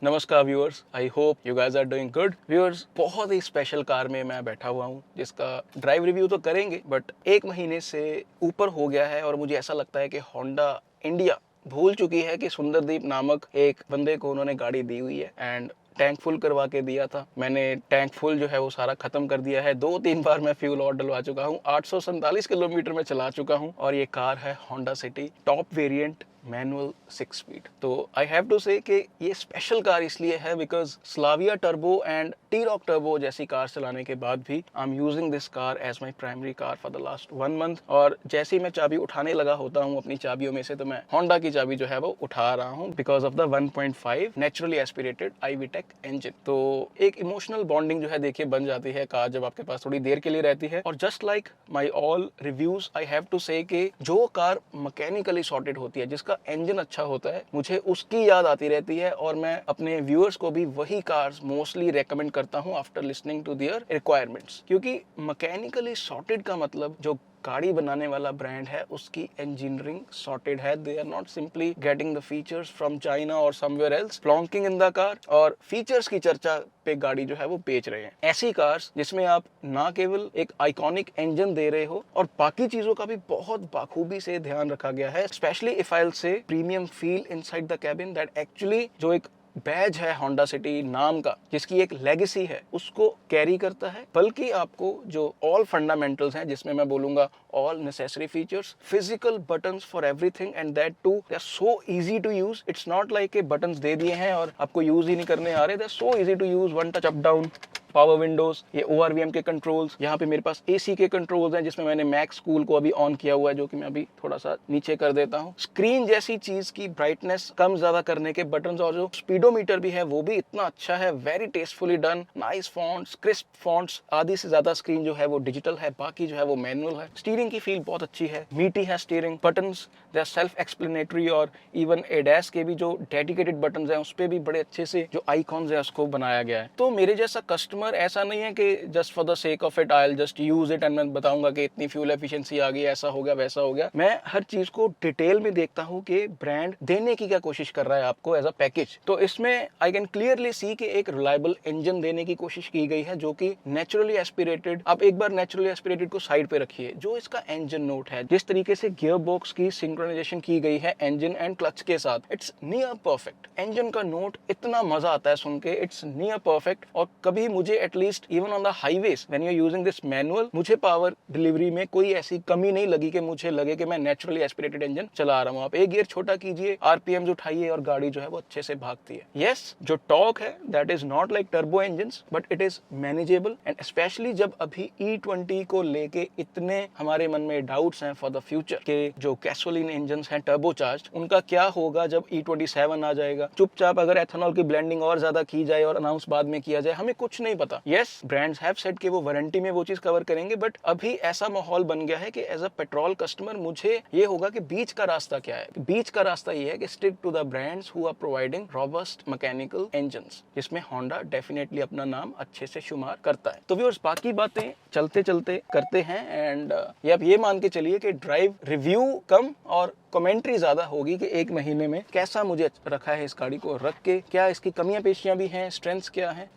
नमस्कार viewers, I hope you guys are doing good. Viewers, बहुत ही स्पेशल कार में मैं बैठा हुआ हूँ जिसका ड्राइव रिव्यू तो करेंगे बट 1 महीने से ऊपर हो गया है और मुझे ऐसा लगता है कि होंडा इंडिया भूल चुकी है कि सुंदरदीप नामक एक बंदे को उन्होंने गाड़ी दी हुई है एंड टैंक फुल करवा के दिया था। मैंने टैंक फुल जो है वो सारा खत्म कर दिया है। 2-3 बार मैं फ्यूल और डलवा चुका हूँ। 847 किलोमीटर में चला चुका हूँ और ये कार है Honda city top variant manual 6 speed. तो आई हैव टू से कि ये स्पेशल कार इसलिए है because Slavia turbo and T Roc turbo जैसी कार चलाने के बाद भी I am using this car as my primary car for the last 1 month. और जैसे ही मैं चाबी उठाने लगा होता हूँ अपनी चाबियों में से, तो मैं होंडा की चाबी जो है वो उठा रहा हूँ because of the 1.5 naturally aspirated IVTEC engine. तो एक इमोशनल बॉन्डिंग जो है देखिए बन जाती है कार जब आपके पास थोड़ी देर के लिए रहती है। और just like my all reviews I have to say कि जो कार मैकेनिकली सॉर्टेड होती है, जिसका इंजन अच्छा होता है, मुझे उसकी याद आती रहती है और मैं अपने व्यूअर्स को भी वही कार्स मोस्टली रेकमेंड करता हूं after listening to their requirements. क्योंकि मैकेनिकली सॉर्टेड का मतलब जो गाड़ी बनाने वाला ब्रांड है उसकी इंजीनियरिंग सॉर्टेड है। They are not simply getting the features from China और somewhere else flaunting in the car और फीचर्स की चर्चा पे गाड़ी जो है वो बेच रहे हैं। ऐसी कार्स जिसमें आप ना केवल एक आइकॉनिक इंजन दे रहे हो और बाकी चीजों का भी बहुत बाखूबी से ध्यान रखा गया है। स्पेशली इफ आई विल से premium feel inside the cabin that actually जो एक बैज है होंडा सिटी नाम का, जिसकी एक लेगेसी है, उसको कैरी करता है। बल्कि आपको जो ऑल फंडामेंटल्स हैं, जिसमें मैं बोलूंगा all necessary features, physical buttons for everything and that too they are so easy to use. It's not like के बटन्स दे दिए हैं और आपको यूज ही नहीं करने आ रहे। They are so easy to use. One touch up down, power windows, ये ORVM के कंट्रोल्स, यहाँ पे मेरे पास AC के कंट्रोल्स हैं जिसमें मैंने मैक्स कूल को अभी ऑन किया हुआ है, जो कि मैं अभी थोड़ा सा नीचे कर देता हूँ। स्क्रीन जैसी चीज की ब्राइटनेस कम ज्यादा करने के बटन्स और जो स्पीडोमीटर भी है वो भी इतना अच्छा है। Very tastefully done, nice fonts, crisp fonts. आधी से ज्यादा स्क्रीन जो है वो डिजिटल है, बाकी जो है वो मैनुअल है। स्टीयरिंग की फील बहुत अच्छी है, मीटी है steering. Buttons they are self explanatory और इवन ADAS के भी जो डेडिकेटेड बटन्स हैं उस पे भी बड़े अच्छे से जो आइकॉन्स है उसको बनाया गया है। तो मेरे जैसा कस्टमर ऐसा नहीं है कि just for the sake of it I will just use it and मैं बताऊंगा कि इतनी फ्यूल एफिशिएंसी आ गई, ऐसा हो गया वैसा हो गया। मैं हर चीज को डिटेल में देखता हूं कि ब्रांड देने की क्या कोशिश कर रहा है आपको एज अ पैकेज। तो इसमें आई कैन क्लियरली सी कि एक रिलायबल इंजन देने की कोशिश की गई है जो कि नेचुरली एस्पिरेटेड। आप एक बार नेचुरली एस्पिरेटेड को साइड पे रखिए, जो इसका इंजन नोट है, जिस तरीके से गियर बॉक्स की सिंक्रोनाइजेशन की गई है इंजन एंड क्लच के साथ, इट्स नियर परफेक्ट। इंजन का नोट इतना मजा आता है सुन के, इट्स नियर परफेक्ट। और कभी मुझे at least even on the highways when you are using this manual, मुझे पावर डिलीवरी में कोई ऐसी कमी नहीं लगी कि मुझे लगे कि मैं नेचुरली एस्पिरेटेड इंजन चला रहा हूं। आप एक गियर छोटा कीजिए, RPMs उठाइए और गाड़ी जो है वो अच्छे से भागती है। यस, जो टॉर्क है that is not like turbo engines but it is manageable. And specially जब अभी E20 को लेके इतने हमारे मन में डाउट्स हैं फॉर द फ्यूचर के जो गैसोलीन इंजन्स हैं टर्बोचार्ज्ड, उनका क्या होगा जब E27 आ जाएगा। चुपचाप अगर एथेनॉल की ब्लेंडिंग और ज्यादा की जाए और अनाउंस बाद में किया जाए, हमें कुछ नहीं पता। यस, ब्रांड्स हैव सेड कि वो वारंटी में वो चीज कवर करेंगे, बट अभी ऐसा माहौल बन गया है कि एज अ पेट्रोल कस्टमर मुझे ये होगा कि बीच का रास्ता क्या है। बीच का रास्ता ये है कि stick to the brands who are providing robust mechanical engines, जिसमें होंडा डेफिनेटली अपना नाम अच्छे से शुमार करता है। तो व्यूअर्स, बाकी बातें चलते चलते करते हैं एंड ये आप ये मान के चलिए कि ड्राइव रिव्यू कम और कमेंट्री ज्यादा होगी कि 1 महीने में कैसा मुझे रखा है इस गाड़ी को रख के, क्या इसकी कमियां पेशियां भी हैं, स्ट्रेंथ्स क्या हैं।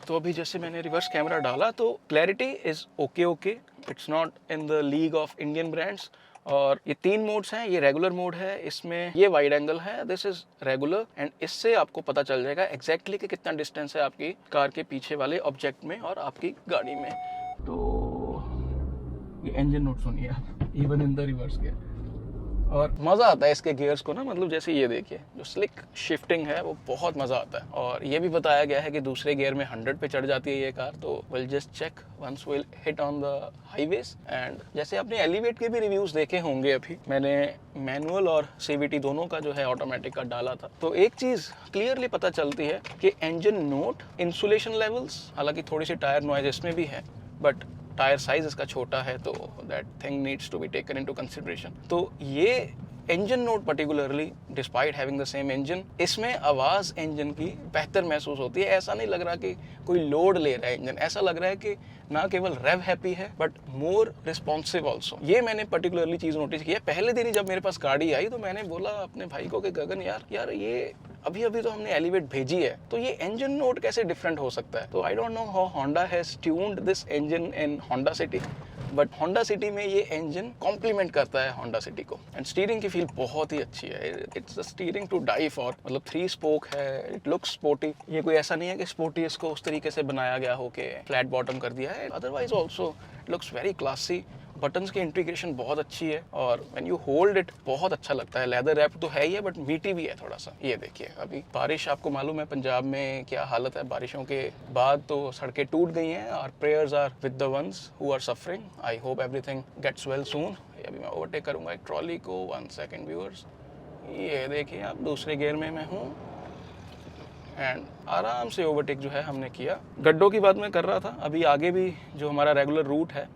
तो अभी जैसे मैंने रिवर्स कैमरा डाला तो clarity is okay, it's not in the league of Indian brands. और ये 3 मोड्स हैं। ये रेगुलर मोड है, इसमें ये वाइड एंगल है, दिस इज रेगुलर। एंड इससे आपको पता चल जाएगा एग्जैक्टली कि कितना डिस्टेंस है आपकी कार के पीछे वाले ऑब्जेक्ट में और आपकी गाड़ी में। तो ये इंजन नोट सुनिए आप, even in the reverse gear. और मज़ा आता है इसके गियर्स को ना, मतलब जैसे ये देखिए जो स्लिक शिफ्टिंग है वो बहुत मज़ा आता है। और ये भी बताया गया है कि दूसरे गियर में 100 पे चढ़ जाती है ये कार। तो will just check once will hit on the highways. And जैसे आपने एलिवेट के भी रिव्यूज देखे होंगे, अभी मैंने मैनुअल और CVT दोनों का जो है ऑटोमेटिक का डाला था, तो एक चीज़ क्लियरली पता चलती है कि इंजन नोट, इंसुलेशन लेवल्स, हालांकि थोड़ी सी टायर नॉइज इसमें भी है बट टायर साइज इसका छोटा है, तो that thing needs to be taken into consideration. तो ये engine not particularly, despite having the same engine, इसमें आवाज़ इंजन की बेहतर महसूस होती है। ऐसा नहीं लग रहा कि कोई लोड ले रहा है इंजन, ऐसा लग रहा है कि ना केवल रेव हैप्पी है बट मोर रिस्पॉन्सिव ऑल्सो। ये मैंने पर्टिकुलरली चीज़ नोटिस की है। पहले दिन ही जब मेरे पास गाड़ी आई तो मैंने बोला अपने भाई को कि गगन यार ये अभी अभी तो हमने एलिवेट भेजी है, तो ये इंजन नोट कैसे डिफरेंट हो सकता है? तो I don't know how Honda has tuned this engine in Honda City, but Honda City में ये इंजन कॉम्प्लीमेंट करता है होंडा सिटी को। एंड स्टीयरिंग की फील बहुत ही अच्छी है, it's a steering to die for. मतलब 3 स्पोक है, इट लुक्स स्पोर्टी। ये कोई ऐसा नहीं है कि स्पोर्टी इसको उस तरीके से बनाया गया हो कि फ्लैट बॉटम कर दिया है, otherwise also it looks very classy. Buttons की इंटीग्रेशन बहुत अच्छी है और व्हेन यू होल्ड इट बहुत अच्छा लगता है। लेदर रैप तो है ही है, बट मीटी भी है थोड़ा सा। ये देखिए, अभी बारिश, आपको मालूम है पंजाब में क्या हालत है, बारिशों के बाद तो सड़कें टूट गई हैं। और prayers are with the ones who are suffering. I hope everything gets well soon. अभी मैं ओवरटेक करूंगा एक ट्रॉली को। 1 सेकेंड व्यूअर्स, ये देखिए आप, दूसरे गियर में मैं हूँ एंड आराम से ओवरटेक जो है हमने किया। गड्ढों की बात मैं कर रहा था, अभी आगे भी जो हमारा रेगुलर रूट है,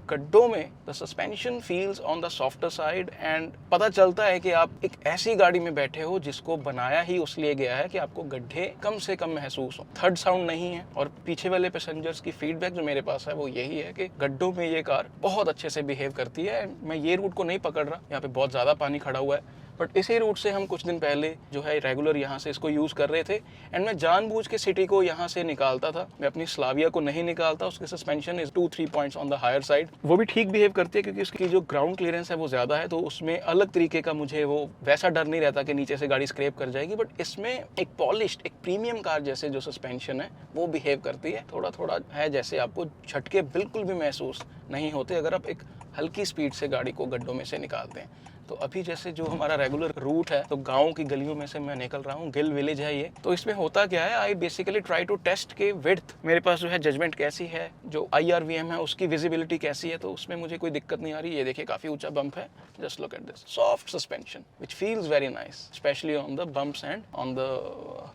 गड्ढों में the suspension feels on the softer side. And पता चलता है कि आप एक ऐसी गाड़ी में बैठे हो जिसको बनाया ही उसलिए गया है कि आपको गड्ढे कम से कम महसूस हो। थर्ड साउंड नहीं है। और पीछे वाले पैसेंजर्स की फीडबैक जो मेरे पास है वो यही है कि गड्ढों में ये कार बहुत अच्छे से बिहेव करती है। मैं ये रूट को नहीं पकड़ रहा, यहाँ पे बहुत ज़्यादा पानी खड़ा हुआ है, बट इसी रूट से हम कुछ दिन पहले जो है रेगुलर यहाँ से इसको यूज़ कर रहे थे। एंड मैं जानबूझ के सिटी को यहाँ से निकालता था, मैं अपनी स्लाविया को नहीं निकालता। उसकी suspension is 2-3 points on the higher side. वो भी ठीक बिहेव करती है क्योंकि उसकी जो ग्राउंड क्लियरेंस है वो ज़्यादा है, तो उसमें अलग तरीके का मुझे वो वैसा डर नहीं रहता कि नीचे से गाड़ी स्क्रैप कर जाएगी। बट इसमें एक पॉलिश्ड, एक प्रीमियम कार जैसे जो सस्पेंशन है वो बिहेव करती है। थोड़ा थोड़ा है जैसे आपको झटके बिल्कुल भी महसूस नहीं होते अगर आप एक हल्की स्पीड से गाड़ी को गड्ढों में से निकालते हैं। तो अभी जैसे जो हमारा रेगुलर रूट है, तो गांव की गलियों में से मैं निकल रहा हूँ। गिल विलेज है ये। तो इसमें होता क्या है, I basically try to test के विड्थ, मेरे पास जो है जजमेंट कैसी है, जो IRVM है उसकी विजिबिलिटी कैसी है। तो उसमें मुझे कोई दिक्कत नहीं आ रही। ये देखिए काफी ऊंचा बम्प है। Just look at this soft suspension which feels very nice, specially on the bumps and on the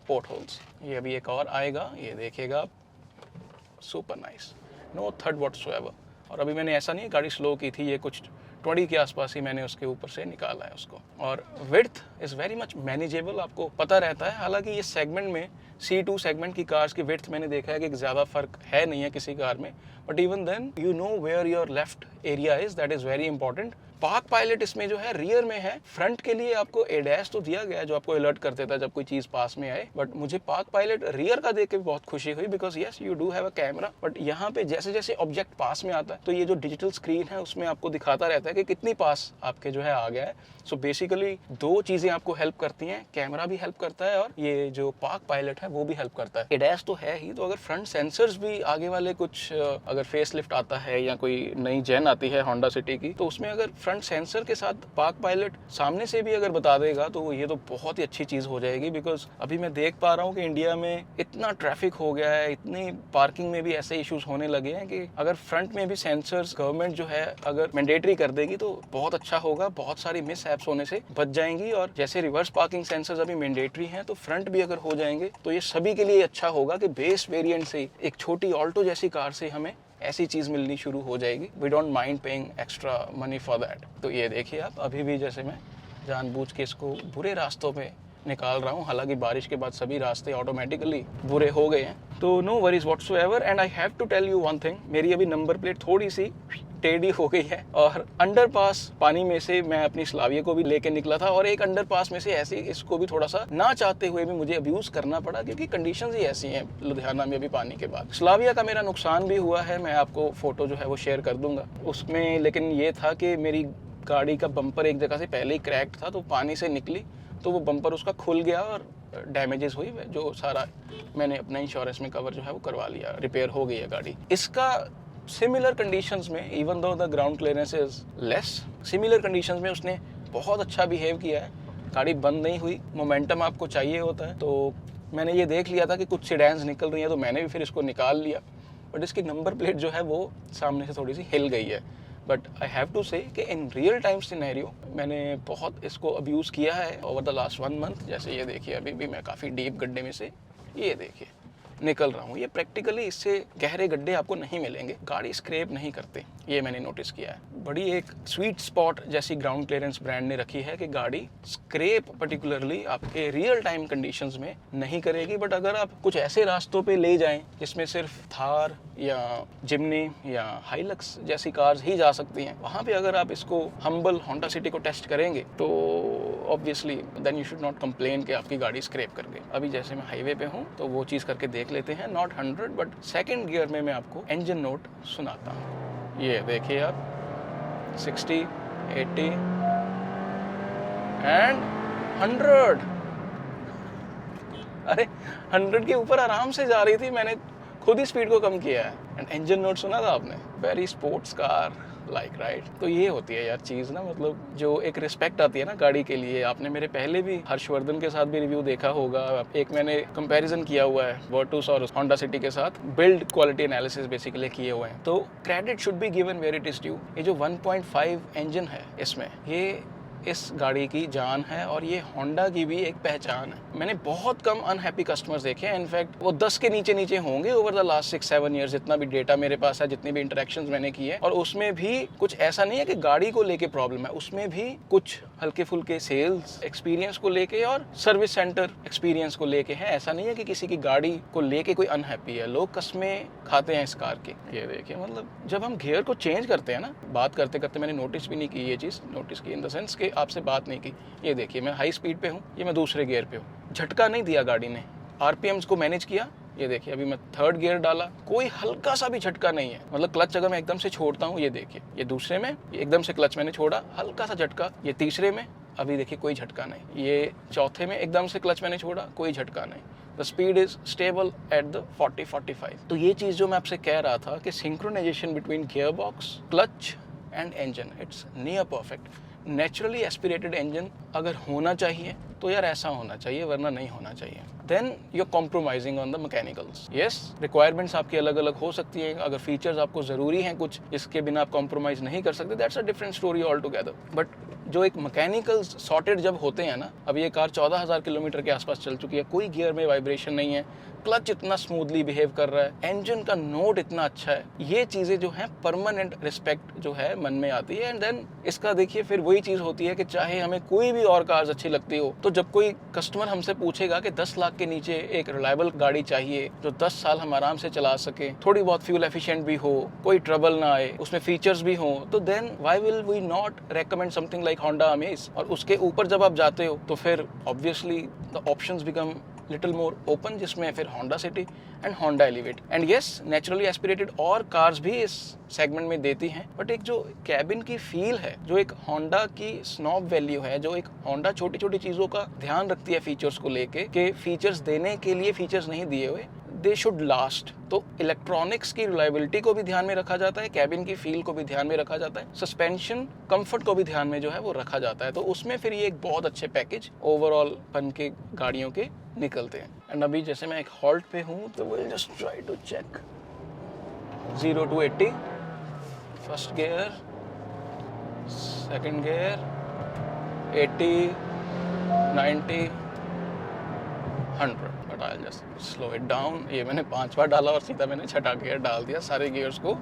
potholes. ये अभी एक और आएगा, ये देखिएगा आप, सुपर नाइस, नो थर्ड व्हाटसोएवर। और अभी मैंने ऐसा नहीं गाड़ी स्लो की थी, ये कुछ 20 के आसपास ही मैंने उसके ऊपर से निकाला है उसको। और width is very much manageable, आपको पता रहता है। हालांकि ये सेगमेंट में C2 सेगमेंट की कार्स की विड्थ मैंने देखा है कि ज़्यादा फर्क है नहीं है किसी कार में, but even then you know where your left area is, that is very important. Park pilot इसमें जो है रियर में है। फ्रंट के लिए आपको ADAS तो दिया गया है जो आपको अलर्ट कर देता है जब कोई चीज़ पास में आए, बट मुझे पार्क पायलट रियर का देख के भी बहुत खुशी हुई, because yes you do have a camera. But यहाँ पे जैसे जैसे ऑब्जेक्ट पास में आता है तो ये जो डिजिटल स्क्रीन है उसमें आपको दिखाता रहता है कि कितनी पास आपके जो है आ गया है। सो बेसिकली 2 चीज़ें आपको हेल्प करती हैं, कैमरा भी हेल्प करता है और ये जो पार्क पायलट है वो भी हेल्प करता है। ADAS तो है ही, तो अगर फ्रंट सेंसर्स भी आगे वाले कुछ अगर फेस लिफ्ट आता है या कोई नई जेन आती है होंडा सिटी की, तो उसमें अगर फ्रंट सेंसर के साथ पार्क पायलट सामने से भी अगर बता देगा तो ये तो बहुत ही अच्छी चीज़ हो जाएगी। बिकॉज अभी मैं देख पा रहा हूँ कि इंडिया में इतना ट्रैफिक हो गया है, इतनी पार्किंग में भी ऐसे इश्यूज होने लगे हैं कि अगर फ्रंट में भी सेंसर्स गवर्नमेंट जो है अगर मैंडेटरी कर देगी तो बहुत अच्छा होगा, बहुत सारी मिस हैप्स होने से बच जाएंगी। और जैसे रिवर्स पार्किंग सेंसर्स अभी मैंडेटरी हैं, तो फ्रंट भी अगर हो जाएंगे तो ये सभी के लिए अच्छा होगा कि बेस वेरिएंट से एक छोटी ऑल्टो जैसी कार से हमें ऐसी चीज़ मिलनी शुरू हो जाएगी। We don't mind paying extra money for that. तो ये देखिए आप, अभी भी जैसे मैं जानबूझ के इसको बुरे रास्तों पे निकाल रहा हूँ, हालांकि बारिश के बाद सभी रास्ते ऑटोमेटिकली बुरे हो गए हैं। तो no worries whatsoever. And I have to tell you one thing, मेरी अभी नंबर प्लेट थोड़ी सी टेढ़ी हो गई है। और अंडरपास पानी में से मैं अपनी स्लाविया को भी लेके निकला था और एक अंडरपास में से ऐसे इसको भी थोड़ा सा ना चाहते हुए भी मुझे अब्यूज करना पड़ा, क्योंकि कंडीशंस ही ऐसी हैं लुधियाना में अभी पानी के बाद। स्लाविया का मेरा नुकसान भी हुआ है, मैं आपको फोटो जो है वो शेयर कर दूंगा उसमें। लेकिन ये था कि मेरी गाड़ी का बम्पर एक जगह से पहले ही क्रैक्ड था, तो पानी से निकली तो वो बम्पर उसका खुल गया और डैमेजेस हुई, जो सारा मैंने अपना इंश्योरेंस में कवर जो है वो करवा लिया, रिपेयर हो गई है गाड़ी। इसका सिमिलर कंडीशंस में, even though the ground clearance is less, similar conditions में उसने बहुत अच्छा बिहेव किया है। गाड़ी बंद नहीं हुई, मोमेंटम आपको चाहिए होता है। तो मैंने ये देख लिया था कि कुछ सीडैंस निकल रही हैं, तो मैंने भी फिर इसको निकाल लिया। बट इसकी नंबर प्लेट जो है वो सामने से थोड़ी सी हिल गई है। But I have to say कि इन रियल टाइम सिनेरियो मैंने बहुत इसको अब्यूज़ किया है ओवर द लास्ट 1 मंथ। जैसे ये देखिए, अभी भी मैं काफ़ी डीप गड्ढे में से ये देखिए निकल रहा हूँ। ये प्रैक्टिकली इससे गहरे गड्ढे आपको नहीं मिलेंगे, गाड़ी स्क्रैप नहीं करते। ये मैंने नोटिस किया है। बड़ी एक स्वीट स्पॉट जैसी ग्राउंड क्लियरेंस ब्रांड ने रखी है कि गाड़ी स्क्रैप पर्टिकुलरली आपके रियल टाइम कंडीशंस में नहीं करेगी, बट अगर आप कुछ ऐसे रास्तों पे ले जाएं जिसमें सिर्फ थार या जिमनी या हाइलक्स जैसी कार्स ही जा सकती हैं, वहाँ पे अगर आप इसको हम्बल होंडा सिटी को टेस्ट करेंगे तो obviously then you should not complain कि आपकी गाड़ी स्क्रैप कर गई। अभी जैसे मैं हाईवे पे हूँ तो वो चीज़ करके देख लेते हैं। नॉट 100 बट सेकेंड गियर में मैं आपको इंजन नोट सुनाता हूँ। ये देखिए आप 60, 80 एंड 100। अरे 100 के ऊपर आराम से जा रही थी, मैंने खुद ही स्पीड को कम किया है। एंड इंजन नोट सुना था आपने, very sports car like, right. तो ये होती है यार चीज़ ना, मतलब जो एक रिस्पेक्ट आती है ना गाड़ी के लिए। आपने मेरे पहले भी हर्षवर्धन के साथ भी रिव्यू देखा होगा, एक मैंने कंपैरिजन किया हुआ है वर्टूस और होंडा सिटी के साथ, बिल्ड क्वालिटी एनालिसिस बेसिकली किए हुए हैं। तो credit should be given where it is due. ये जो 1.5 इंजन है इसमें, ये इस गाड़ी की जान है और ये होंडा की भी एक पहचान है। मैंने बहुत कम अनहैप्पी कस्टमर्स देखे हैं, इनफैक्ट वो 10 के नीचे होंगे ओवर द लास्ट 6-7 ईयर्स, जितना भी डेटा मेरे पास है, जितनी भी इंटरेक्शंस मैंने की है। और उसमें भी कुछ ऐसा नहीं है कि गाड़ी को लेके प्रॉब्लम है, उसमें भी कुछ हल्के फुल्के सेल्स एक्सपीरियंस को लेके और सर्विस सेंटर एक्सपीरियंस को लेके है। ऐसा नहीं है कि किसी की गाड़ी को लेके कोई अनहैप्पी है। लोग कस्में खाते हैं इस कार की। ये देखिए, मतलब जब हम गियर को चेंज करते हैं ना, बात करते करते मैंने नोटिस भी नहीं की ये चीज़, नोटिस की इन द सेंस कि आपसे बात नहीं की। ये देखिए, मैं हाई स्पीड पे हूँ, ये मैं दूसरे गियर पे हूँ, झटका नहीं दिया गाड़ी ने, आरपीएम्स को मैनेज किया। ये देखिए, अभी मैं थर्ड गियर डाला, कोई हल्का सा भी झटका नहीं है। मतलब क्लच अगर मैं एकदम से छोड़ता हूँ, ये देखिए, ये दूसरे में एकदम से क्लच मैंने छोड़ा, हल्का सा झटका। ये तीसरे में अभी देखिए कोई झटका नहीं। ये चौथे में एकदम से क्लच मैंने छोड़ा, कोई झटका नहीं। The speed is stable at the 40-45। तो ये चीज़ जो मैं आपसे कह रहा था कि synchronisation between gearbox, clutch and engine, it's near perfect. Naturally aspirated engine अगर होना चाहिए तो यार ऐसा होना चाहिए, वरना नहीं होना चाहिए। Then you compromising on the mechanicals. Yes, requirements आपकी अलग अलग हो सकती है, अगर फीचर्स आपको ज़रूरी हैं कुछ, इसके बिना आप कॉम्प्रोमाइज़ नहीं कर सकते, that's a different story all together. But जो एक मैकेनिकल्स सॉर्टेड जब होते हैं ना, अब ये कार 14,000 किलोमीटर के आसपास चल चुकी है, कोई गियर में वाइब्रेशन नहीं है, क्लच इतना स्मूथली बिहेव कर रहा है, इंजन का नोट इतना अच्छा है, ये चीज़ें जो हैं परमानेंट रिस्पेक्ट जो है मन में आती है। एंड देन इसका देखिए फिर वही चीज़ होती है कि चाहे हमें कोई भी और कार्स अच्छी लगती हो, तो जब कोई कस्टमर हमसे पूछेगा कि 10 लाख के नीचे एक रिलायबल गाड़ी चाहिए जो 10 साल हम आराम से चला सके, थोड़ी बहुत फ्यूल एफिशिएंट भी हो, कोई ट्रबल ना आए, उसमें फीचर्स भी हो, तो then why will we not recommend something like Honda Amaze. और उसके ऊपर जब आप जाते हो तो फिर obviously the options become little more open, जिसमें फिर Honda City and Honda Elevate. And yes, naturally aspirated और कार्स भी इस सेगमेंट में देती हैं, बट एक जो कैबिन की फील है, जो एक होंडा की स्नॉब वैल्यू है, जो एक होंडा छोटी छोटी चीज़ों का ध्यान रखती है फीचर्स को लेके, कि फीचर्स देने के लिए फीचर्स नहीं दिए हुए, दे शुड लास्ट। तो इलेक्ट्रॉनिक्स की रिलायबिलिटी को भी ध्यान में रखा जाता है, कैबिन की फील को भी ध्यान में रखा जाता है, सस्पेंशन कंफर्ट को भी ध्यान में जो है वो रखा जाता है। तो उसमें फिर ये एक बहुत अच्छे पैकेज ओवरऑल बन के गाड़ियों के निकलते हैं। एंड अभी जैसे मैं एक हॉल्ट पे हूँ, तो will just try to check 0 to 80, first gear, second gear, 80, 90, 100। But I just slow it down. ये मैंने 5 बार डाला और सीधा मैंने छठा गियर डाल दिया, सारे गियर्स को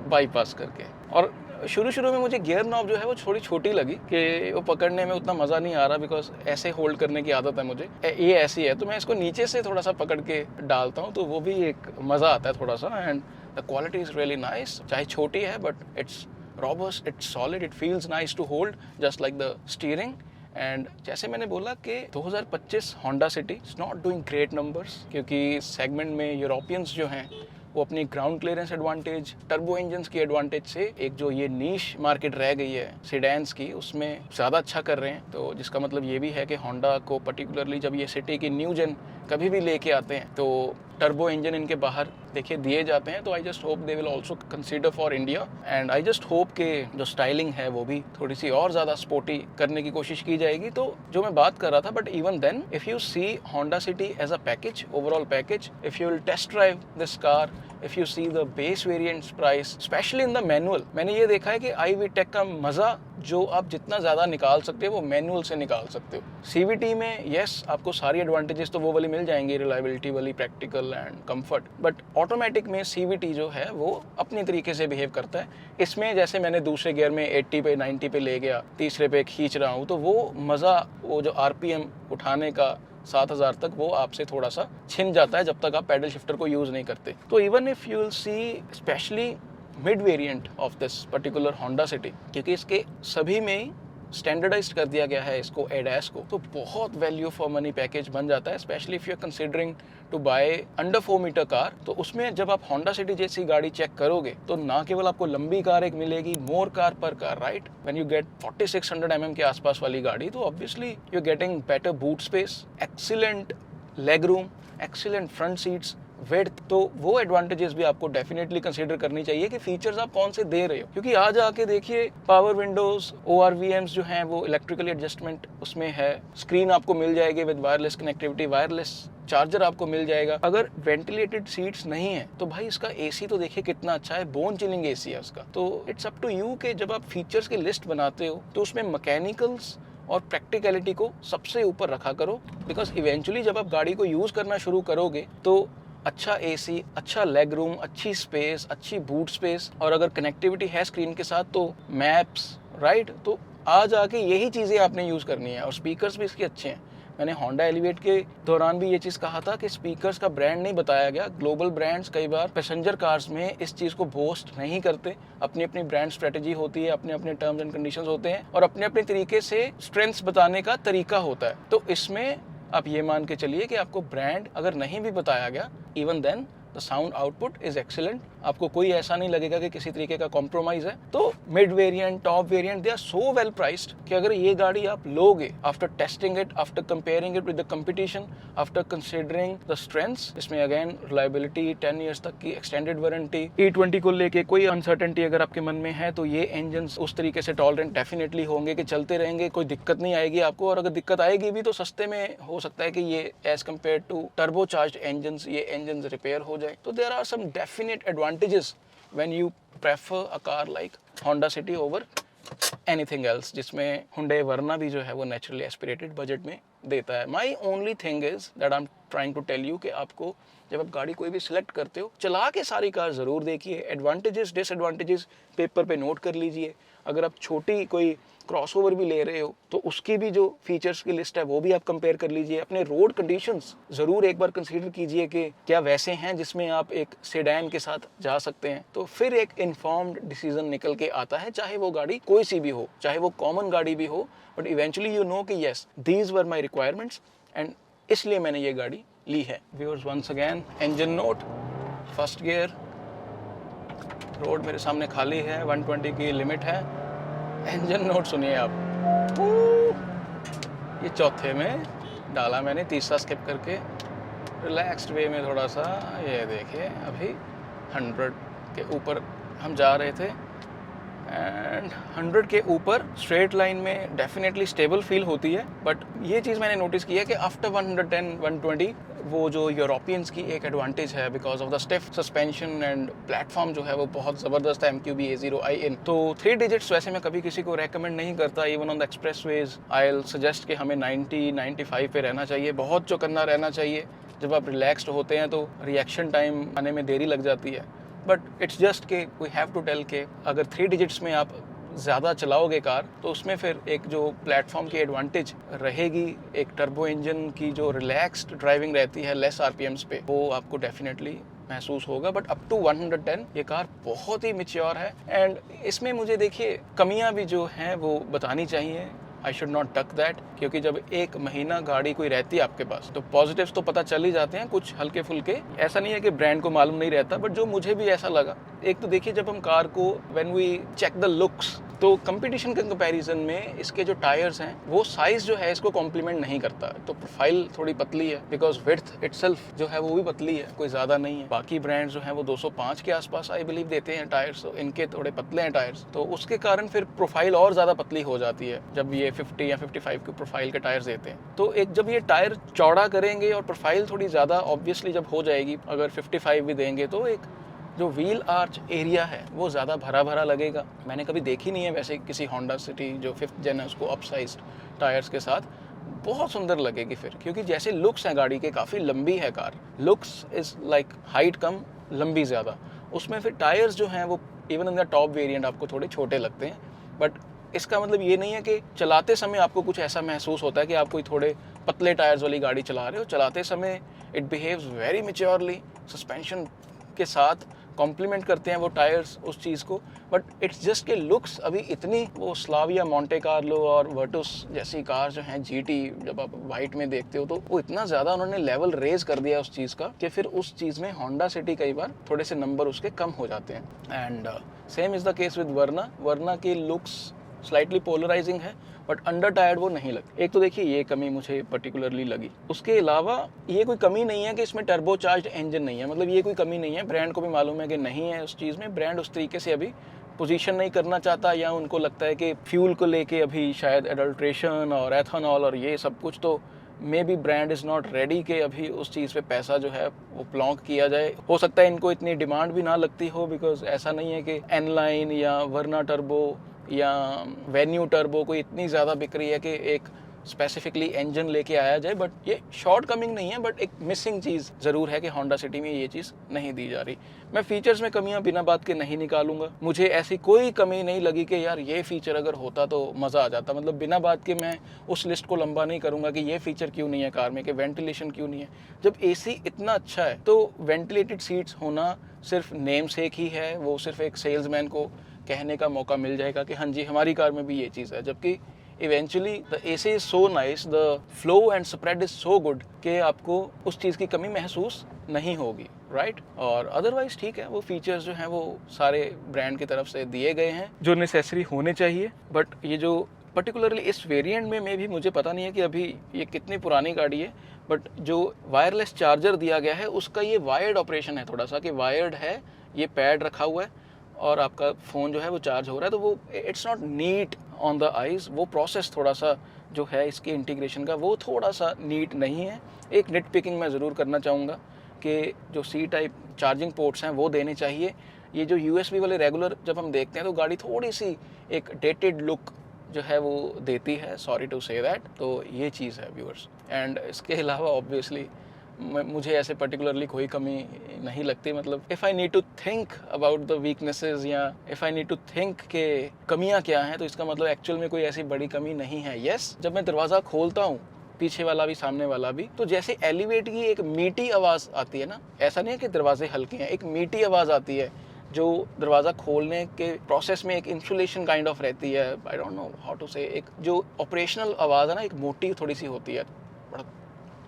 बाईपास करके। और शुरू में मुझे गियर नॉब जो है वो थोड़ी छोटी लगी कि वो पकड़ने में उतना मज़ा नहीं आ रहा, बिकॉज ऐसे होल्ड करने की आदत है मुझे, ये ऐसी है, तो मैं इसको नीचे से थोड़ा सा पकड़ के डालता हूँ, तो वो भी एक मज़ा आता है थोड़ा सा। And the quality is really nice, चाहे छोटी है but it's robust, it's solid, it feels nice to hold just like the steering. And जैसे मैंने बोला कि 2025 Honda City is not doing great numbers, क्योंकि सेगमेंट में यूरोपियंस जो हैं वो अपनी ground clearance advantage, turbo engines की एडवांटेज से एक जो ये नीश मार्केट रह गई है सेडान्स की, उसमें ज़्यादा अच्छा कर रहे हैं। तो जिसका मतलब ये भी है कि होंडा को पर्टिकुलरली जब ये सिटी की न्यू जेन कभी भी लेके आते हैं तो टर्बो इंजन इनके बाहर देखिए दिए जाते हैं। तो I just hope they will also consider for India, and I just hope के जो स्टाइलिंग है वो भी थोड़ी सी और ज़्यादा स्पोर्टी करने की कोशिश की जाएगी। तो जो मैं बात कर रहा था, but even then if you see Honda City as a package, overall package, if you will test drive this car, if you see the base variants price, specially in the manual, मैंने ये देखा है कि आई we take का मज़ा जो आप जितना ज़्यादा निकाल सकते हो वो मैनुअल से निकाल सकते हो। CVT में यस आपको सारी एडवांटेजेस तो वो वाली मिल जाएंगी, रिलायबिलिटी वाली, practical and comfort, but automatic में CVT जो है वो अपनी तरीके से बिहेव करता है। इसमें जैसे मैंने दूसरे गियर में 80 पे 90 पे ले गया, तीसरे पे खींच रहा हूँ, तो वो मज़ा, वो जो RPM उठाने का 7000 तक, वो आपसे थोड़ा सा छिन जाता है जब तक आप पैडल शिफ्टर को यूज़ नहीं करते। तो even if you will see specially mid variant of this particular Honda city, क्योंकि इसके सभी में स्टैंडर्डाइज्ड कर दिया गया है इसको, एडैस को, तो बहुत वैल्यू फॉर मनी पैकेज बन जाता है। Specially if you are considering to buy under 4 metre car, तो उसमें जब आप होंडा सिटी जैसी गाड़ी चेक करोगे तो ना केवल आपको लंबी कार एक मिलेगी, more car per car, right, when you get 4600 mm के आसपास वाली गाड़ी, तो obviously you are getting better boot space, excellent leg room, excellent front seats, width, तो वो एडवांटेजेस भी आपको डेफिनेटली कंसीडर करनी चाहिए कि फीचर्स आप कौन से दे रहे हो। क्योंकि आज आके देखिए पावर विंडोज, ORVMs जो हैं वो इलेक्ट्रिकली एडजस्टमेंट उसमें है, स्क्रीन आपको मिल जाएगी with wireless connectivity, wireless charger आपको मिल जाएगा। अगर वेंटिलेटेड सीट्स नहीं है तो भाई इसका AC तो देखिए कितना अच्छा है, बोन चिलिंग AC है उसका। तो इट्स अप टू यू कि जब आप फीचर्स की लिस्ट बनाते हो तो उसमें मैकेनिकल्स और प्रैक्टिकलिटी को सबसे ऊपर रखा करो, बिकॉज इवेंचुअली जब आप गाड़ी को यूज़ करना शुरू करोगे तो अच्छा AC, अच्छा लेग रूम, अच्छी स्पेस, अच्छी बूट स्पेस, और अगर कनेक्टिविटी है स्क्रीन के साथ तो मैप्स, राइट, तो आज आके यही चीज़ें आपने यूज़ करनी है। और स्पीकर्स भी इसके अच्छे हैं। मैंने होंडा एलिवेट के दौरान भी ये चीज़ कहा था कि स्पीकर्स का ब्रांड नहीं बताया गया। ग्लोबल ब्रांड्स कई बार पैसेंजर कार्स में इस चीज़ को बोस्ट नहीं करते, अपनी अपनी ब्रांड स्ट्रेटजी होती है, अपने अपने टर्म्स एंड कंडीशंस होते हैं और अपने अपने तरीके से स्ट्रेंथ्स बताने का तरीका होता है। तो इसमें आप ये मान के चलिए कि आपको ब्रांड अगर नहीं भी बताया गया, even then the sound output is excellent, आपको कोई ऐसा नहीं लगेगा कि किसी तरीके का कॉम्प्रोमाइज़ है। तो mid variant, top variant, they are so well priced कि अगर ये गाड़ी आप लोगे, after testing it, after comparing it with the competition, after considering the strengths, इसमें अगेन रिलायबिलिटी, 10 ईयर्स तक की एक्सटेंडेड वारंटी, E20 को लेके कोई अनसर्टेनिटी अगर आपके मन में है तो ये इंजन उस तरीके से टॉलरेंट डेफिनेटली होंगे कि चलते रहेंगे, कोई दिक्कत नहीं आएगी आपको। और अगर दिक्कत आएगी भी तो सस्ते में हो सकता है कि ये as compared to turbocharged engine, ये इंजन रिपेयर हो जाए। तो there are some definite advantages when you prefer a car like Honda City over anything else, जिसमें Hyundai Verna भी जो है वो नेचुरली एस्पिरेटेड बजट में देता है। My only thing is that I am trying to tell you कि आपको जब आप गाड़ी कोई भी सिलेक्ट करते हो, चला के सारी कार ज़रूर देखिए, एडवांटेजेस डिसएडवांटेजेस पेपर पे नोट कर लीजिए। अगर आप छोटी कोई क्रॉसओवर भी ले रहे हो तो उसकी भी जो फीचर्स की लिस्ट है वो भी आप कंपेयर कर लीजिए। अपने रोड कंडीशंस ज़रूर एक बार कंसीडर कीजिए कि क्या वैसे हैं जिसमें आप एक सेडान के साथ जा सकते हैं। तो फिर एक इन्फॉर्म्ड डिसीजन निकल के आता है, चाहे वो गाड़ी कोई सी भी हो, चाहे वो कॉमन गाड़ी भी हो, बट इवेंचुअली यू नो कि yes these were my requirements and इसलिए मैंने ये गाड़ी ली है। Viewers, once again engine note, first gear, road मेरे सामने खाली है, 120 की लिमिट है। इंजन नोट सुनिए आप, ये चौथे में डाला मैंने, तीसरा स्किप करके रिलैक्स्ड वे में थोड़ा सा। ये देखिए अभी 100 के ऊपर हम जा रहे थे एंड 100 के ऊपर स्ट्रेट लाइन में डेफिनेटली स्टेबल फील होती है। बट ये चीज़ मैंने नोटिस की है कि आफ्टर 110 120 वो जो यूरोपियंस की एक एडवांटेज है because of the stiff suspension and platform जो है वो बहुत ज़बरदस्त है, MQB A0iN। तो 3 डिजिट्स वैसे मैं कभी किसी को रेकमेंड नहीं करता, even on the expressways I will suggest कि हमें 90-95 पे रहना चाहिए, बहुत चौकन्ना रहना चाहिए। जब आप रिलैक्सड होते हैं तो रिएक्शन टाइम आने में देरी लग जाती है। बट इट्स जस्ट के वी हैव टू टेल के अगर 3 डिजिट्स में आप ज़्यादा चलाओगे कार तो उसमें फिर एक जो प्लेटफॉर्म की एडवांटेज रहेगी, एक टर्बो इंजन की जो रिलैक्स्ड ड्राइविंग रहती है लेस RPMs पे, वो आपको डेफिनेटली महसूस होगा। बट अप टू 110 ये कार बहुत ही मैच्योर है एंड इसमें मुझे देखिए कमियां भी जो हैं वो बतानी चाहिए। I should not duck that, क्योंकि जब 1 महीना गाड़ी कोई रहती है आपके पास तो पॉजिटिव्स तो पता चल ही जाते हैं, कुछ हल्के फुल्के। ऐसा नहीं है कि ब्रांड को मालूम नहीं रहता, बट जो मुझे भी ऐसा लगा, एक तो देखिए जब हम कार को when we check the looks तो कंपटीशन के कंपैरिजन में इसके जो टायर्स हैं वो साइज जो है इसको कॉम्प्लीमेंट नहीं करता। तो प्रोफाइल थोड़ी पतली है बिकॉज विड्थ इटसेल्फ जो है वो भी पतली है, कोई ज़्यादा नहीं है। बाकी ब्रांड्स जो हैं वो 205 के आसपास आई बिलीव देते हैं टायर्स, तो इनके थोड़े पतले हैं टायर्स, तो उसके कारण फिर प्रोफाइल और ज़्यादा पतली हो जाती है जब ये 50 या 55 के प्रोफाइल के टायर्स देते हैं। तो एक जब ये टायर चौड़ा करेंगे और प्रोफाइल थोड़ी ज़्यादा ऑब्वियसली जब हो जाएगी, अगर 55 भी देंगे तो एक जो व्हील आर्च एरिया है वो ज़्यादा भरा भरा लगेगा। मैंने कभी देखी नहीं है वैसे किसी होंडा सिटी जो 5th जेन है उसको अपसाइज्ड टायर्स के साथ। बहुत सुंदर लगेगी फिर, क्योंकि जैसे लुक्स हैं गाड़ी के, काफ़ी लंबी है car, looks is like height कम लंबी ज़्यादा, उसमें फिर टायर्स जो हैं वो even in the top variant आपको थोड़े छोटे लगते हैं। बट इसका मतलब ये नहीं है कि चलाते समय आपको कुछ ऐसा महसूस होता है कि आप कोई थोड़े पतले टायर्स वाली गाड़ी चला रहे हो। चलाते समय it behaves very maturely, suspension के साथ कॉम्प्लीमेंट करते हैं वो टायर्स उस चीज़ को। बट इट्स जस्ट के लुक्स अभी इतनी, वो स्लाविया, मोंटे कार्लो और वर्टुस जैसी कार जो हैं जीटी, जब आप वाइट में देखते हो तो वो इतना ज़्यादा उन्होंने लेवल रेज कर दिया उस चीज़ का कि फिर उस चीज़ में होंडा सिटी कई बार थोड़े से नंबर उसके कम हो जाते हैं। And same is the case with Verna के लुक्स स्लाइटली पोलराइजिंग है, बट अंडर टायर्ड वो नहीं लगती। एक तो देखिए ये कमी मुझे पर्टिकुलरली लगी। उसके अलावा ये कोई कमी नहीं है कि इसमें टर्बो चार्ज्ड इंजन नहीं है, मतलब ये कोई कमी नहीं है, ब्रांड को भी मालूम है कि नहीं है उस चीज़ में। ब्रांड उस तरीके से अभी पोजीशन नहीं करना चाहता, या उनको लगता है कि फ्यूल को लेके अभी शायद एडल्ट्रेशन और एथेनॉल और ये सब कुछ, तो may be brand is not ready कि अभी उस चीज़ पे पैसा जो है वो प्लॉन्क किया जाए। हो सकता है इनको इतनी डिमांड भी ना लगती हो, बिकॉज ऐसा नहीं है कि एन लाइन या वर्ना टर्बो या वेन्यू टर्बो कोई इतनी ज़्यादा बिक रही है कि एक स्पेसिफिकली इंजन लेके आया जाए। बट ये शॉर्ट कमिंग नहीं है, बट एक मिसिंग चीज़ ज़रूर है कि होंडा सिटी में ये चीज़ नहीं दी जा रही। मैं फीचर्स में कमियां बिना बात के नहीं निकालूंगा, मुझे ऐसी कोई कमी नहीं लगी कि यार ये फीचर अगर होता तो मज़ा आ जाता। मतलब बिना बात के मैं उस लिस्ट को लंबा नहीं करूंगा कि ये फीचर क्यों नहीं है कार में, कि वेंटिलेशन क्यों नहीं है। जब एसी इतना अच्छा है तो वेंटिलेटेड सीट्स होना सिर्फ नेम सेक ही है, वो सिर्फ एक सेल्समैन को कहने का मौका मिल जाएगा कि हाँ जी हमारी कार में भी ये चीज़ है। जबकि eventually the AC is so nice, the flow and spread is so good कि आपको उस चीज़ की कमी महसूस नहीं होगी, राइट। और अदरवाइज ठीक है, वो फीचर्स जो हैं वो सारे ब्रांड की तरफ से दिए गए हैं जो नेसेसरी होने चाहिए। बट ये जो पर्टिकुलरली इस वेरिएंट में भी मुझे पता नहीं है कि अभी ये कितनी पुरानी गाड़ी है, बट जो वायरलेस चार्जर दिया गया है उसका ये वायर्ड ऑपरेशन है थोड़ा सा, कि वायर्ड है, ये पैड रखा हुआ है और आपका फ़ोन जो है वो चार्ज हो रहा है, तो वो it's not neat on the eyes. वो प्रोसेस थोड़ा सा जो है इसके इंटीग्रेशन का वो थोड़ा सा नीट नहीं है। एक निट पिकिंग मैं ज़रूर करना चाहूँगा कि जो C टाइप चार्जिंग पोर्ट्स हैं वो देने चाहिए। ये जो USB वाले रेगुलर जब हम देखते हैं तो गाड़ी थोड़ी सी एक डेटेड लुक जो है वो देती है, सॉरी टू से दैट। तो ये चीज़ है व्यूअर्स। एंड इसके अलावा ऑब्वियसली मुझे ऐसे पर्टिकुलरली कोई कमी नहीं लगती। मतलब if I need to think about the weaknesses, या if I need to think के कमियां क्या हैं, तो इसका मतलब एक्चुअल में कोई ऐसी बड़ी कमी नहीं है। यस, जब मैं दरवाज़ा खोलता हूँ, पीछे वाला भी सामने वाला भी, तो जैसे एलिवेट की एक मीठी आवाज़ आती है ना, ऐसा नहीं है कि दरवाजे हल्के हैं, एक मीठी आवाज़ आती है जो दरवाज़ा खोलने के प्रोसेस में एक इंसुलेशन काइंड ऑफ रहती है। I don't know how to say, एक जो ऑपरेशनल आवाज़ है ना, एक मोटी थोड़ी सी होती है, खड़क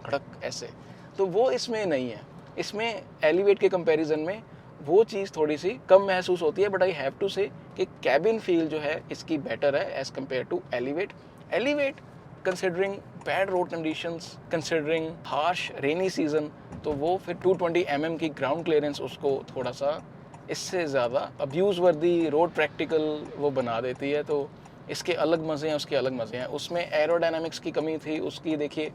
खड़क ऐसे, तो वो इसमें नहीं है। इसमें एलिवेट के कंपैरिजन में वो चीज़ थोड़ी सी कम महसूस होती है। But I have to say कि कैबिन फील जो है इसकी बेटर है as compared to Elevate. Elevate considering bad road conditions, considering harsh rainy season, तो वो फिर 220 mm की ग्राउंड क्लियरेंस उसको थोड़ा सा इससे ज़्यादा अब्यूज़ वर्दी, रोड प्रैक्टिकल वो बना देती है। तो इसके अलग मज़े हैं, उसके अलग मज़े हैं। उसमें एरोडायनामिक्स की कमी थी, उसकी देखिए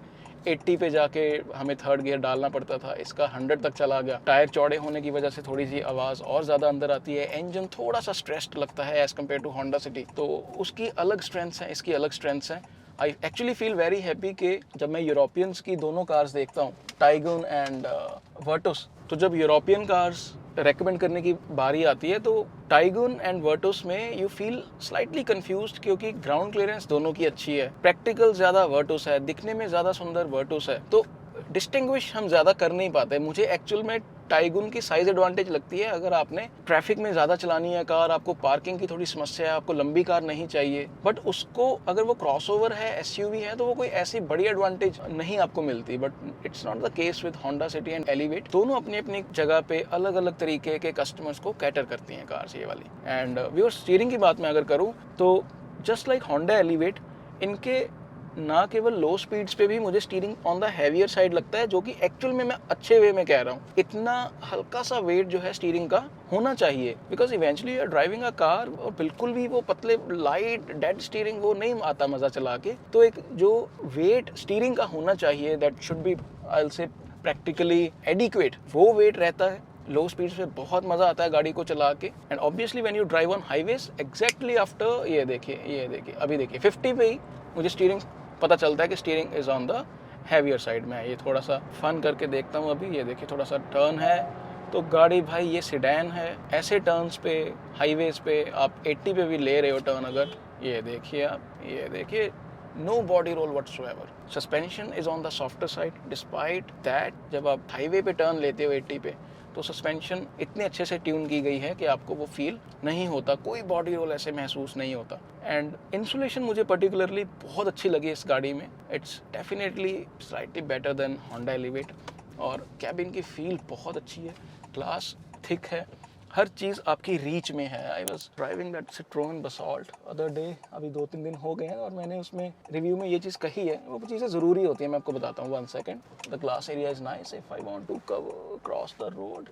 80 पे जाके हमें थर्ड गियर डालना पड़ता था, इसका 100 तक चला गया। टायर चौड़े होने की वजह से थोड़ी सी आवाज़ और ज़्यादा अंदर आती है। इंजन थोड़ा सा स्ट्रेस्ड लगता है as compared to Honda City, तो उसकी अलग स्ट्रेंथ्स हैं, इसकी अलग स्ट्रेंथ्स हैं। I actually feel very happy कि जब मैं यूरोपियंस की दोनों कार्स देखता हूँ, टाइगन एंड वर्टुस, तो जब यूरोपियन कार्स रेकमेंड करने की बारी आती है तो टाइगन एंड वर्टुस में यू फील स्लाइटली कंफ्यूज्ड, क्योंकि ग्राउंड क्लियरेंस दोनों की अच्छी है, प्रैक्टिकल ज़्यादा वर्टुस है, दिखने में ज़्यादा सुंदर वर्टुस है, तो डिस्टिंग्विश हम ज़्यादा कर नहीं पाते। मुझे एक्चुअल में टाइगन की साइज एडवांटेज लगती है। अगर आपने ट्रैफिक में ज़्यादा चलानी है कार, आपको पार्किंग की थोड़ी समस्या है, आपको लंबी कार नहीं चाहिए, बट उसको अगर वो क्रॉसओवर है, SUV है, तो वो कोई ऐसी बड़ी एडवांटेज नहीं आपको मिलती। But it's not the case with Honda City and elevate. दोनों अपनी अपनी जगह पे अलग अलग तरीके के कस्टमर्स को कैटर करती हैं कार्स ये वाली। एंड व्यूअर, स्टीयरिंग की बात मैं अगर करूँ तो जस्ट लाइक होंडा एलिवेट, इनके ना केवल लो स्पीड्स पे भी मुझे steering on the heavier side लगता है, जो कि एक्चुअल में मैं अच्छे वे में कह रहा हूँ। इतना हल्का सा वेट जो है स्टीयरिंग का होना चाहिए, because eventually you are driving a car, और बिल्कुल भी वो पतले लाइट डेड स्टीयरिंग वो नहीं आता मज़ा चला के। तो एक जो वेट स्टीयरिंग का होना चाहिए, that should be I will say practically adequate, वो वेट रहता है। लो स्पीड्स पे बहुत मज़ा आता है गाड़ी को चला के। And obviously when you drive on highways exactly after, ये देखिए अभी देखिए 50 पे ही मुझे स्टीयरिंग पता चलता है कि steering is on the heavier side में है। ये थोड़ा सा फन करके देखता हूँ अभी, ये देखिए थोड़ा सा टर्न है तो गाड़ी भाई ये सेडान है, ऐसे टर्न्स पे हाईवेज पे आप 80 पे भी ले रहे हो टर्न अगर, ये देखिए आप, ये देखिए no body roll whatsoever. Suspension is on the softer side despite that जब आप हाईवे पे टर्न लेते हो 80 पे तो सस्पेंशन इतने अच्छे से ट्यून की गई है कि आपको वो फील नहीं होता, कोई बॉडी रोल ऐसे महसूस नहीं होता। एंड इंसुलेशन मुझे पर्टिकुलरली बहुत अच्छी लगी इस गाड़ी में, it's definitely slightly better than Honda elevate. और कैबिन की फील बहुत अच्छी है, ग्लास थिक है, हर चीज़ आपकी रीच में है। I was driving that Citroen Basalt other day, अभी 2-3 दिन हो गए हैं और मैंने उसमें रिव्यू में ये चीज़ कही है, वो चीज़ें ज़रूरी होती हैं, मैं आपको बताता हूँ। 1 second, the glass area is nice if I want to cross the road.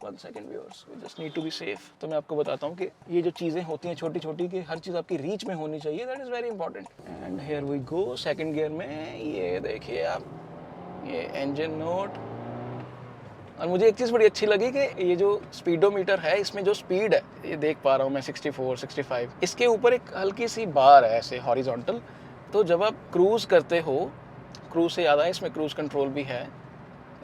1 second viewers, we just need to be safe. तो मैं आपको बताता हूँ कि ये जो चीज़ें होती हैं छोटी छोटी, कि हर चीज़ आपकी रीच में होनी चाहिए, that is very important. And here we go second gear में, ये देखिए आप, ये इंजन नोट। और मुझे एक चीज़ बड़ी अच्छी लगी कि ये जो स्पीडोमीटर है इसमें जो स्पीड है, ये देख पा रहा हूँ मैं 64, 65, इसके ऊपर एक हल्की सी बार है ऐसे हॉरिजॉन्टल। तो जब आप क्रूज़ करते हो, क्रूज़ से याद आया इसमें क्रूज़ कंट्रोल भी है।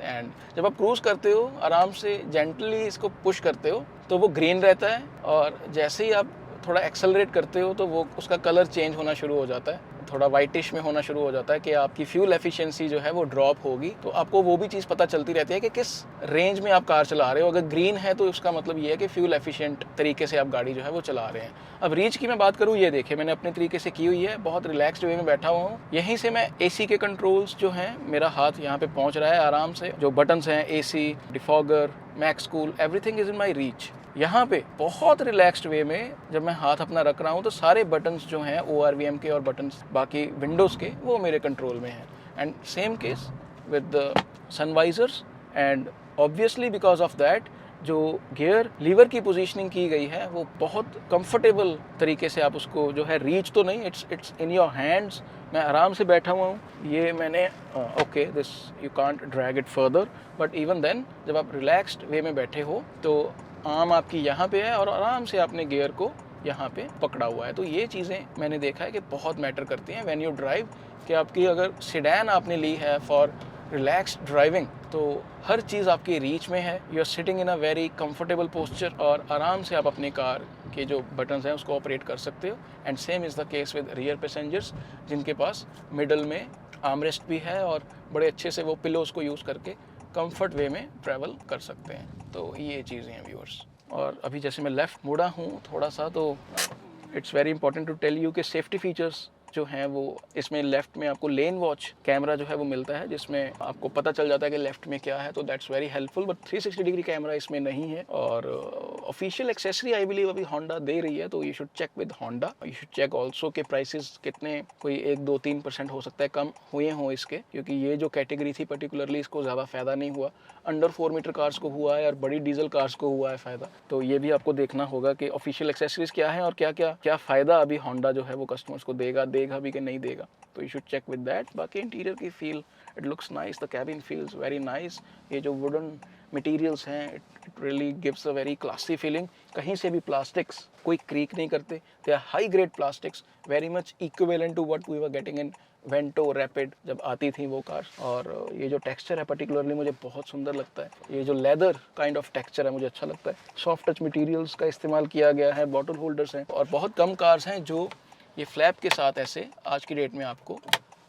एंड जब आप क्रूज़ करते हो आराम से जेंटली इसको पुश करते हो तो वो ग्रीन रहता है, और जैसे ही आप थोड़ा एक्सेलरेट करते हो तो वो उसका कलर चेंज होना शुरू हो जाता है, थोड़ा वाइटिश में होना शुरू हो जाता है कि आपकी फ्यूल एफिशिएंसी जो है वो ड्रॉप होगी। तो आपको वो भी चीज़ पता चलती रहती है कि किस रेंज में आप कार चला रहे हो। अगर ग्रीन है तो उसका मतलब ये है कि फ्यूल एफिशिएंट तरीके से आप गाड़ी जो है वो चला रहे हैं। अब रीच की मैं बात करूँ, ये देखिए मैंने अपने तरीके से की हुई है, बहुत रिलैक्स्ड वे में बैठा हुआ हूँ। यहीं से मैं एसी के कंट्रोल्स जो हैं, मेरा हाथ यहाँ पे पहुँच रहा है आराम से, जो बटन्स हैं AC, defogger, max cool, everything is in my reach. यहाँ पे बहुत रिलैक्स्ड वे में जब मैं हाथ अपना रख रहा हूँ तो सारे बटन्स जो हैं ORVM के और बटन्स बाकी विंडोज़ के, वो मेरे कंट्रोल में हैं। And same case with the sun visors. And obviously because of that जो गियर लीवर की पोजीशनिंग की गई है वो बहुत कंफर्टेबल तरीके से आप उसको जो है, रीच तो नहीं, इट्स इन योर हैंड्स। मैं आराम से बैठा हुआ हूँ, ये मैंने okay this you can't drag it further, but even then जब आप रिलैक्स्ड वे में बैठे हो तो आर्म आपकी यहाँ पे है और आराम से आपने गियर को यहाँ पे पकड़ा हुआ है। तो ये चीज़ें मैंने देखा है कि बहुत मैटर करती हैं व्हेन यू ड्राइव, कि आपकी अगर सेडान आपने ली है फॉर रिलैक्स्ड ड्राइविंग तो हर चीज़ आपकी रीच में है, you are sitting in a very comfortable posture और आराम से आप अपनी कार के जो बटन्स हैं उसको ऑपरेट कर सकते हो। And same is the case with rear passengers, जिनके पास मिडल में आर्मरेस्ट भी है और बड़े अच्छे से वो पिलोज़ को यूज़ करके कंफर्ट वे में ट्रैवल कर सकते हैं। तो ये चीज़ें हैं व्यूअर्स। और अभी जैसे मैं लेफ़्ट मुड़ा हूँ थोड़ा सा, तो it's very important to tell you कि सेफ्टी फीचर्स जो हैं वो इसमें लेफ़्ट में आपको लेन वॉच कैमरा जो है वो मिलता है, जिसमें आपको पता चल जाता है कि लेफ़्ट में क्या है, तो that's very helpful. But 360 degree camera इसमें नहीं है। और ऑफिशियल एक्सेसरी आई बिलीव अभी होंडा दे रही है, तो you should check with Honda. You should check also के प्राइसेस कितने, कोई 1-2-3% हो सकता है कम हुए हों इसके, क्योंकि ये जो कैटेगरी थी पर्टिकुलरली इसको ज़्यादा फ़ायदा नहीं हुआ। अंडर 4 मीटर कार्स को हुआ है और बड़ी डीजल कार्स को हुआ है फ़ायदा। तो ये भी आपको देखना होगा कि ऑफिशियल एक्सेसरीज क्या है और क्या फ़ायदा अभी होंडा जो है वो कस्टमर्स को देगा भी कि नहीं देगा। तो you should check with that. बाकी इंटीरियर की feel, it looks nice, the cabin feels very nice. ये जो वुडन मटेरियल्स हैं, it really gives a very classy feeling. कहीं से भी प्लास्टिक्स कोई क्रीक नहीं करते, they are high grade plastics, very much equivalent to what we were getting in Vento Rapid जब आती थी वो कार। और ये जो टेक्सचर है पर्टिकुलरली मुझे बहुत सुंदर लगता है, ये जो लेदर काइंड ऑफ टेक्सचर है मुझे अच्छा लगता है। सॉफ्ट टच मटेरियल्स का इस्तेमाल किया गया है, बॉटल होल्डर्स हैं, और बहुत कम कार्स हैं जो ये फ्लैप के साथ ऐसे आज की डेट में आपको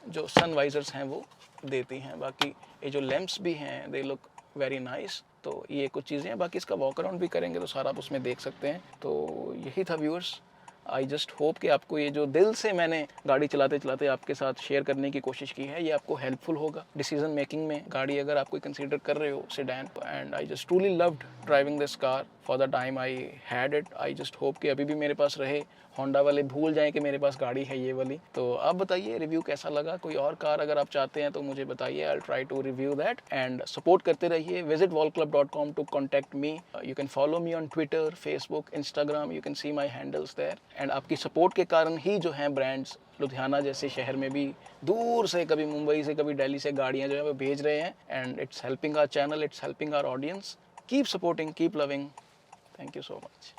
जो सन वाइजर्स हैं वो देती हैं। बाकी ये जो लैंप्स भी हैं, दे लुक वेरी नाइस। तो ये कुछ चीज़ें हैं, बाकी इसका वॉक अराउंड भी करेंगे तो सारा आप उसमें देख सकते हैं। तो यही था व्यूअर्स। आई जस्ट होप कि आपको ये जो दिल से मैंने गाड़ी चलाते चलाते आपके साथ शेयर करने की कोशिश की है, ये आपको हेल्पफुल होगा डिसीजन मेकिंग में। गाड़ी अगर आप कोई कंसीडर कर रहे हो sedan, and I just truly loved driving this car for the time I had it. I just hope कि अभी भी मेरे पास रहे, होंडा वाले भूल जाएं कि मेरे पास गाड़ी है ये वाली। तो आप बताइए रिव्यू कैसा लगा। कोई और कार अगर आप चाहते हैं तो मुझे बताइए, I will try to review that. And support करते रहिए। Visit wallclub.com to contact me. You can follow me on Twitter, Facebook, Instagram, you can see my handles there. And आपकी सपोर्ट के कारण ही जो हैं ब्रांड्स लुधियाना जैसे शहर में भी दूर से, कभी मुंबई से, कभी दिल्ली से गाड़ियाँ जो है वो भेज रहे हैं। And it's helping our channel, it's helping our audience. Keep supporting, keep loving. Thank you so much.